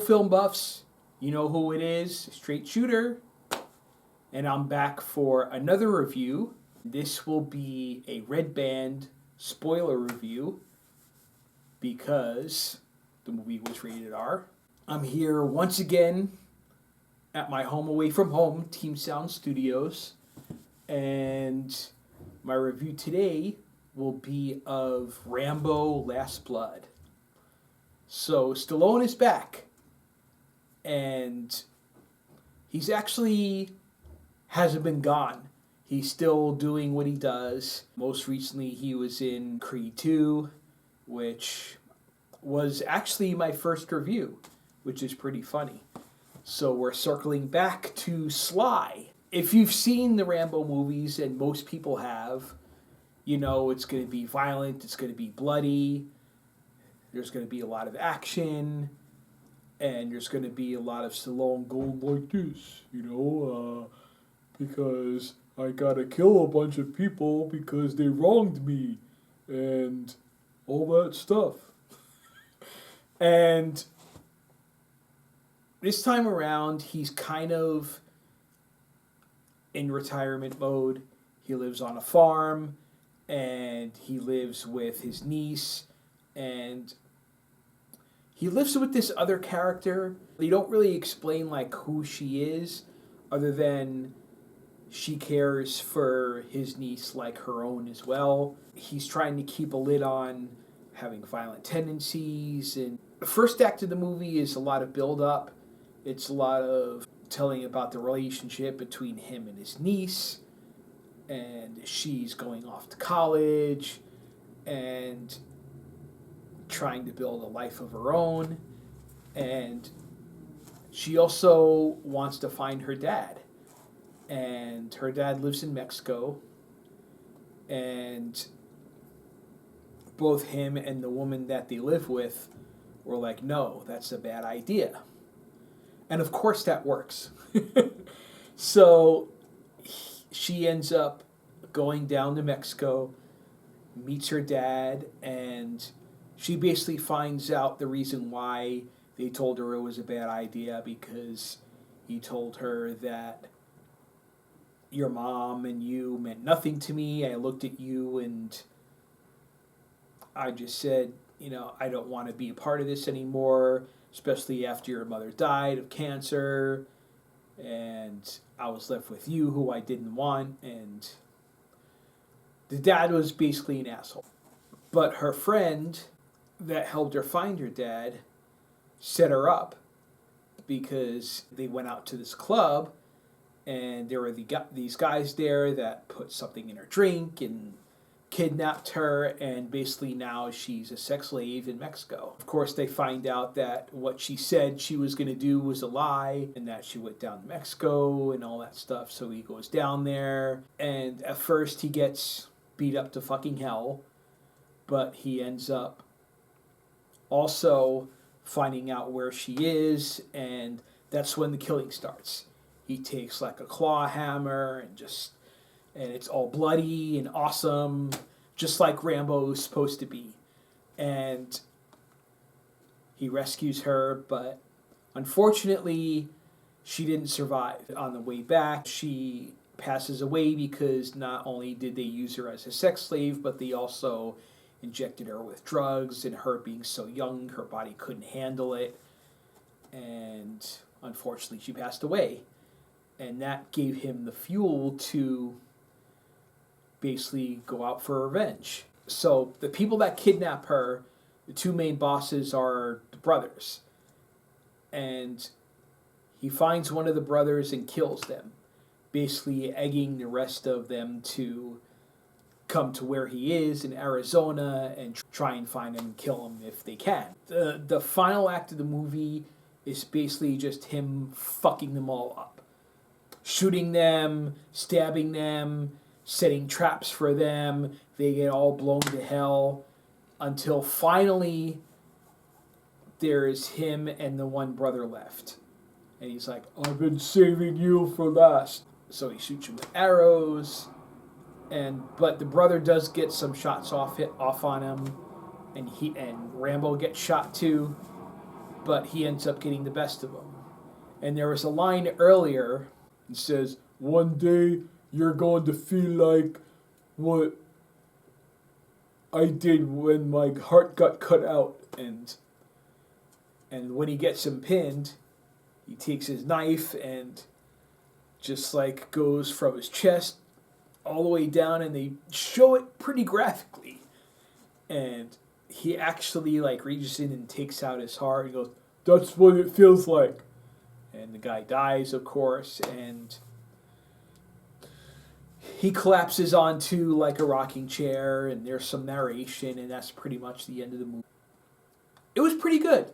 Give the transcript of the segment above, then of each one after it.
film buffs, you know who it is, Straight Shooter, and I'm back for another review. This will be a Red Band spoiler review because the movie was rated R. I'm here once again at my home away from home, Team Sound Studios, and my review today will be of Rambo Last Blood. So Stallone is back, and he's actually hasn't been gone. He's still doing what he does. Most recently, he was in Creed 2, which was actually my first review, which is pretty funny. So we're circling back to Sly. If you've seen the Rambo movies, and most people have, you know it's going to be violent, it's going to be bloody, there's going to be a lot of action, and there's going to be a lot of Stallone going like this, because I gotta kill a bunch of people because they wronged me, and all that stuff. And this time around, he's kind of in retirement mode. He lives on a farm, and he lives with his niece, and he lives with this other character. They don't really explain like who she is, other than she cares for his niece like her own as well. He's trying to keep a lid on having violent tendencies. And the first act of the movie is a lot of build-up. It's a lot of telling about the relationship between him and his niece. And she's going off to college and trying to build a life of her own. And she also wants to find her dad. And her dad lives in Mexico. And both him and the woman that they live with were like, no, that's a bad idea. And of course that works. So she ends up going down to Mexico, meets her dad, and she basically finds out the reason why they told her it was a bad idea, because he told her that your mom and you meant nothing to me. I looked at you and I just said, I don't want to be a part of this anymore, especially after your mother died of cancer, and I was left with you, who I didn't want. And the dad was basically an asshole. But her friend that helped her find her dad set her up, because they went out to this club and there were these guys there that put something in her drink and kidnapped her, and basically now she's a sex slave in Mexico. Of course, they find out that what she said she was going to do was a lie, and that she went down to Mexico and all that stuff. So he goes down there, and at first he gets beat up to fucking hell, but he ends up also finding out where she is, and that's when the killing starts. He takes like a claw hammer and it's all bloody and awesome, just like Rambo is supposed to be. And he rescues her, but unfortunately she didn't survive. On the way back, she passes away because not only did they use her as a sex slave, but they also injected her with drugs, and her being so young, her body couldn't handle it, and unfortunately she passed away. And that gave him the fuel to basically go out for revenge. So the people that kidnap her, the two main bosses are the brothers. And he finds one of the brothers and kills them, basically egging the rest of them to come to where he is in Arizona and try and find him and kill him if they can. The final act of the movie is basically just him fucking them all up. Shooting them, stabbing them, setting traps for them. They get all blown to hell until finally there's him and the one brother left. And he's like, I've been saving you for last. So he shoots him with arrows. But the brother does get some shots off on him. And Rambo gets shot too. but he ends up getting the best of him. And there was a line earlier that says, "One day you're going to feel like what I did when my heart got cut out." And when he gets him pinned, he takes his knife and just like goes from his chest all the way down, and they show it pretty graphically. And he actually like reaches in and takes out his heart and goes, "That's what it feels like." And the guy dies, of course, and he collapses onto like a rocking chair, and there's some narration, and that's pretty much the end of the movie. It was pretty good.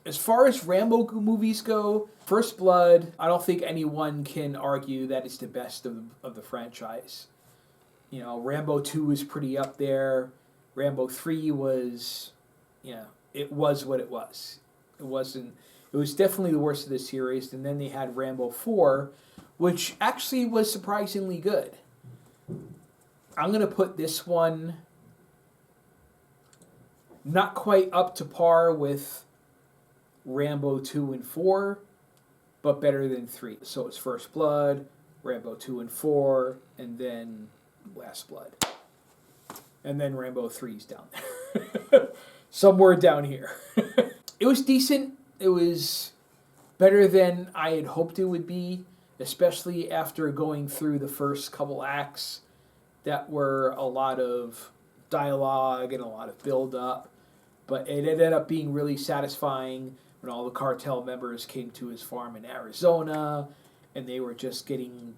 As far as Rambo movies go, First Blood, I don't think anyone can argue that it's the best of the franchise. You know, Rambo 2 is pretty up there. Rambo 3 was, it was what it was. It was definitely the worst of the series. And then they had Rambo 4, which actually was surprisingly good. I'm going to put this one not quite up to par with Rambo 2 and 4, but better than 3. So it's First Blood, Rambo 2 and 4, and then Last Blood. And then Rambo 3's down there. Somewhere down here. It was decent. It was better than I had hoped it would be, especially after going through the first couple acts that were a lot of dialogue and a lot of build-up. But it ended up being really satisfying when all the cartel members came to his farm in Arizona, and they were just getting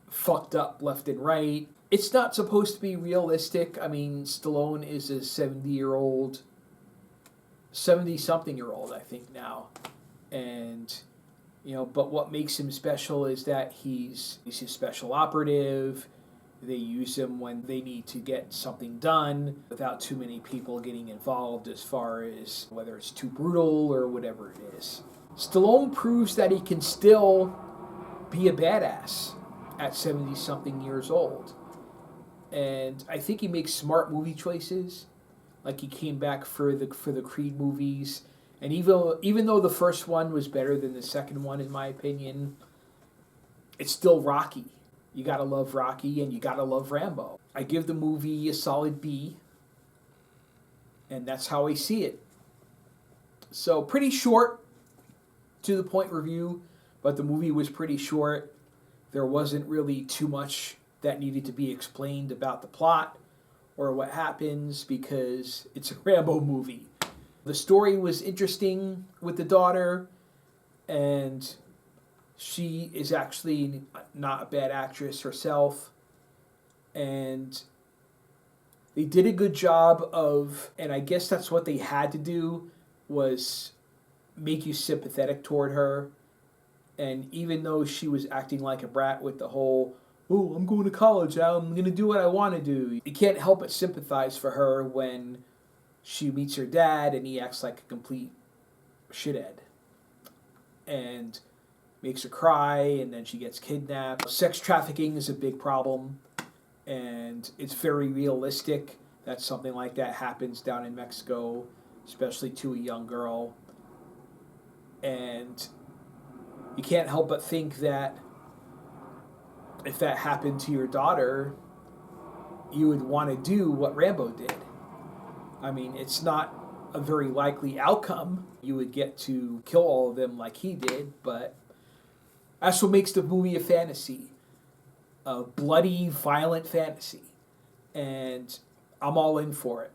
fucked up left and right. It's not supposed to be realistic. I mean, Stallone is a 70-something-year-old, I think now. And, but what makes him special is that he's a special operative. They use him when they need to get something done without too many people getting involved as far as whether it's too brutal or whatever it is. Stallone proves that he can still be a badass at 70-something years old. And I think he makes smart movie choices. Like he came back for the Creed movies. And even though the first one was better than the second one, in my opinion, it's still Rocky. You gotta love Rocky, and you gotta love Rambo. I give the movie a solid B, and that's how I see it. So pretty short, to the point review, but the movie was pretty short. There wasn't really too much that needed to be explained about the plot or what happens because it's a Rambo movie. The story was interesting with the daughter, and she is actually not a bad actress herself. And they did a good job of, and I guess that's what they had to do, was make you sympathetic toward her. And even though she was acting like a brat with the whole, "Oh, I'm going to college now, I'm going to do what I want to do," you can't help but sympathize for her when she meets her dad and he acts like a complete shithead. And makes her cry, and then she gets kidnapped. Sex trafficking is a big problem, and it's very realistic that something like that happens down in Mexico, especially to a young girl. And you can't help but think that if that happened to your daughter, you would want to do what Rambo did. I mean, it's not a very likely outcome. You would get to kill all of them like he did, but that's what makes the movie a fantasy. A bloody, violent fantasy. And I'm all in for it.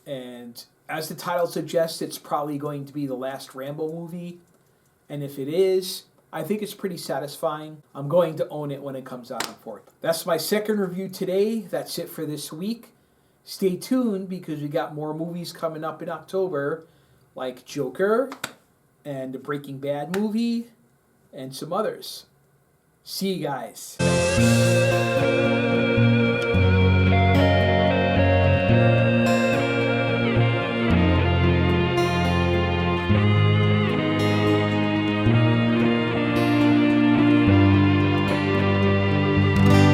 And as the title suggests, it's probably going to be the last Rambo movie. And if it is, I think it's pretty satisfying. I'm going to own it when it comes out on 4th. That's my second review today. That's it for this week. Stay tuned because we got more movies coming up in October, like Joker and the Breaking Bad movie, and some others. See you guys.